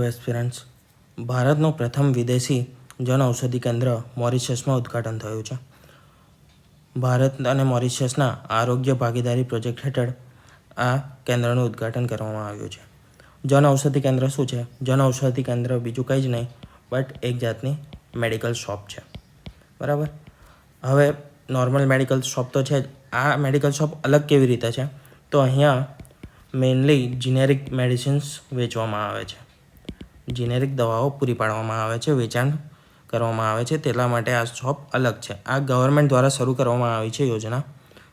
Aspirants ભારતનું પ્રથમ વિદેશી જનઔષધિ કેન્દ્ર મોરિશિયસમાં ઉદ્ઘાટન થયું છે. ભારત અને મોરિશિયસના આરોગ્ય ભાગીદારી પ્રોજેક્ટ હેઠળ આ કેન્દ્રનું ઉદ્ઘાટન કરવામાં આવ્યું છે. જનઔષધિ કેન્દ્ર શું છે? જનઔષધિ કેન્દ્ર બીજું કંઈ જ નહીં બટ એક જાતની મેડિકલ શોપ છે. બરાબર. હવે નોર્મલ મેડિકલ શોપ તો છે જ. આ મેડિકલ શોપ અલગ કેવી રીતે છે? તો અહીંયા મેઇનલી જીનેરિક મેડિસિન્સ વેચવામાં આવે છે. જીનેરિક દવાઓ પૂરી પાડવામાં આવે છે, વેચાણ કરવામાં આવે છે. તેટલા માટે આ શોપ અલગ છે. આ ગવર્મેન્ટ દ્વારા શરૂ કરવામાં આવી છે યોજના.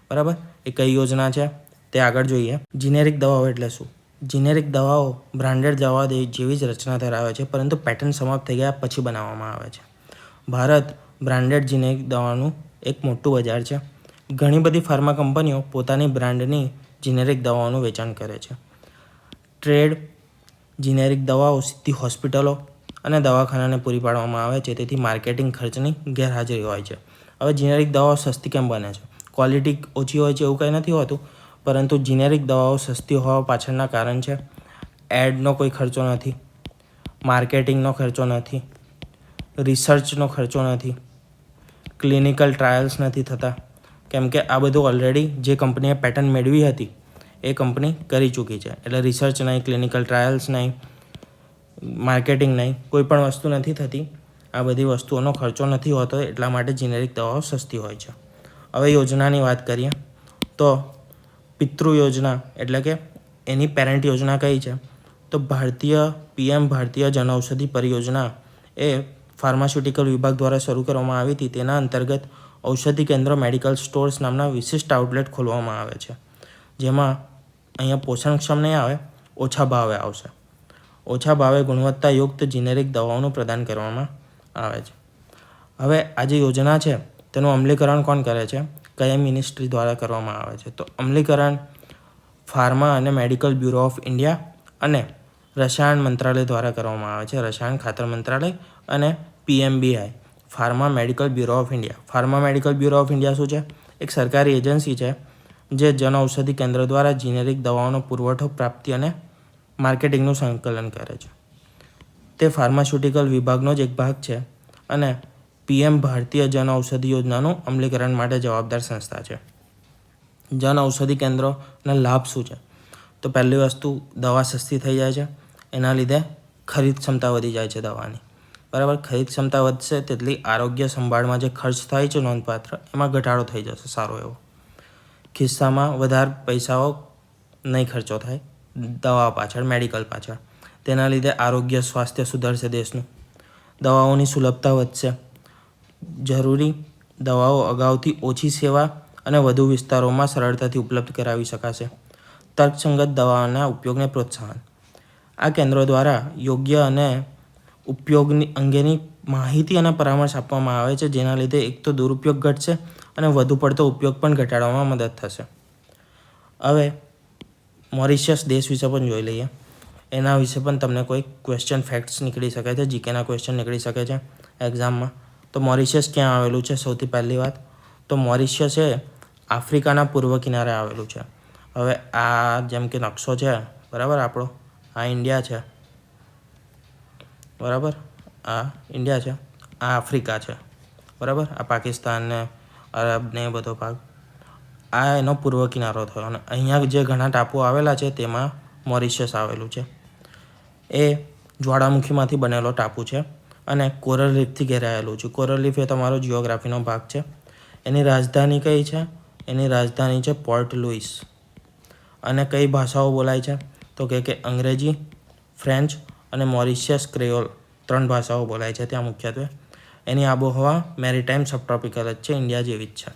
બરાબર. એ કઈ યોજના છે તે આગળ જોઈએ. જીનેરિક દવાઓ એટલે શું? જીનેરિક દવાઓ બ્રાન્ડેડ દવા જેવી જ રચના ધરાવે છે, પરંતુ પેટર્ન સમાપ્ત થઈ ગયા પછી બનાવવામાં આવે છે. ભારત બ્રાન્ડેડ જીનેરિક દવાનું એક મોટું બજાર છે. ઘણી બધી ફાર્મા કંપનીઓ પોતાની બ્રાન્ડની જીનેરિક દવાઓનું વેચાણ કરે છે. ટ્રેડ જીનેરિક દવાઓ સીધી હોસ્પિટલો અને દવાખાનાને પૂરી પાડવામાં આવે છે, તેથી માર્કેટિંગ ખર્ચની ગેરહાજરી હોય છે. હવે જીનેરિક દવાઓ સસ્તી કેમ બને છે? ક્વોલિટી ઓછી હોય છે એવું કંઈ નથી હોતું, પરંતુ જીનેરિક દવાઓ સસ્તી હોવા પાછળના કારણ છે એડનો કોઈ ખર્ચો નથી, માર્કેટિંગનો ખર્ચો નથી, રિસર્ચનો ખર્ચો નથી, ક્લિનિકલ ટ્રાયલ્સ નથી થતા, કેમ કે આ બધું ઓલરેડી જે કંપનીએ પેટન્ટ મેળવી હતી એ કંપની કરી ચૂકી છે. એટલે રિસર્ચ નહીં, ક્લિનિકલ ટ્રાયલ્સ નહીં, માર્કેટિંગ નહીં, કોઈ પણ વસ્તુ નથી થતી. આ બધી વસ્તુઓનો ખર્ચો નથી હોતો, એટલા માટે જીનેરિક દવાઓ સસ્તી હોય છે. હવે યોજનાની વાત કરીએ તો પિતૃ યોજના એટલે કે એની પેરેન્ટ યોજના કઈ છે? તો PM ભારતીય જનઔષધિ પરિયોજના એ ફાર્માસ્યુટિકલ વિભાગ દ્વારા શરૂ કરવામાં આવી હતી. તેના અંતર્ગત ઔષધિ કેન્દ્ર મેડિકલ સ્ટોર્સ નામના વિશિષ્ટ આઉટલેટ ખોલવામાં આવે છે, જેમાં અહીંયા પોષણક્ષમ નહીં આવે, ઓછા ભાવે આવશે. ઓછા ભાવે ગુણવત્તાયુક્ત જીનેરિક દવાઓનું પ્રદાન કરવામાં આવે છે. હવે આ જે યોજના છે તેનું અમલીકરણ કોણ કરે છે? કયા મિનિસ્ટ્રી દ્વારા કરવામાં આવે છે? તો અમલીકરણ ફાર્મા અને મેડિકલ બ્યુરો ઓફ ઇન્ડિયા અને રસાયણ મંત્રાલય દ્વારા કરવામાં આવે છે. રસાયણ ખાતર મંત્રાલય અને PMBI pharma medical bureau of India. Pharma medical bureau of India શું છે? એક સરકારી એજન્સી છે જે જનઔષધિ કેન્દ્ર દ્વારા જીનેરિક દવાઓનો પુરવઠો, પ્રાપ્તિ અને માર્કેટિંગનું સંકલન કરે છે. તે ફાર્માસ્યુટિકલ વિભાગનો જ એક ભાગ છે અને PM ભારતીય જનઔષધિ યોજનાનું અમલીકરણ માટે જવાબદાર સંસ્થા છે. જનઔષધિ કેન્દ્રોના લાભ શું છે? તો પહેલી વસ્તુ, દવા સસ્તી થઈ જાય છે. એના લીધે ખરીદ ક્ષમતા વધી જાય છે દવાની. બરાબર. ખરીદ ક્ષમતા વધશે તેટલી આરોગ્ય સંભાળમાં જે ખર્ચ થાય છે નોંધપાત્ર, એમાં ઘટાડો થઈ જશે સારો એવો. ખિસ્સામાં વધારે પૈસાઓ નહીં ખર્ચો થાય દવા પાછળ, મેડિકલ પાછળ. તેના લીધે આરોગ્ય સ્વાસ્થ્ય સુધરશે દેશનું. દવાઓની સુલભતા વધશે. જરૂરી દવાઓ અગાઉથી ઓછી સેવા અને વધુ વિસ્તારોમાં સરળતાથી ઉપલબ્ધ કરાવી શકાશે. તર્કસંગત દવાઓના ઉપયોગને પ્રોત્સાહન. આ કેન્દ્રો દ્વારા યોગ્ય અને ઉપયોગની અંગેની માહિતી અને પરામર્શ આપવામાં આવે છે, જેના લીધે એક તો દુરુપયોગ ઘટશે અને વધુ પડતો ઉપયોગ પણ ઘટાડવામાં મદદ થશે. હવે મોરિશિયસ દેશ વિશે પણ જોઈ લઈએ. એના વિશે પણ તમને કોઈ ક્વેશ્ચન ફેક્ટ્સ નીકળી શકે છે, જીકેના ક્વેશ્ચન નીકળી શકે છે એક્ઝામમાં. તો મોરિશિયસ ક્યાં આવેલું છે? સૌથી પહેલી વાત તો મોરિશિયસ એ આફ્રિકાના પૂર્વ કિનારે આવેલું છે. હવે આ જેમ કે નકશો છે, બરાબર, આપણો આ ઇન્ડિયા છે, બરાબર, આ ઇન્ડિયા છે, આ આફ્રિકા છે, બરાબર, આ પાકિસ્તાન ને અરબ ને એ બધો ભાગ, આ એનો પૂર્વ કિનારો થયો. અને અહીંયા જે ઘણા ટાપુઓ આવેલા છે તેમાં મોરિશિયસ આવેલું છે. એ જ્વાળામુખીમાંથી બનેલો ટાપુ છે અને કોરલ રીફથી ઘેરાયેલું છે. કોરલ રીફ એ તમારો જિયોગ્રાફીનો ભાગ છે. એની રાજધાની કઈ છે? એની રાજધાની છે પોર્ટ લુઈસ. અને કઈ ભાષાઓ બોલાય છે? તો કે અંગ્રેજી, ફ્રેન્ચ અને મોરિશિયસ ક્રેઓલ 3 ભાષાઓ બોલાય છે ત્યાં મુખ્યત્વે. એની આબોહવા મેરીટાઈમ સબટ્રોપિકલ જ છે, ઇન્ડિયા જેવી જ છે.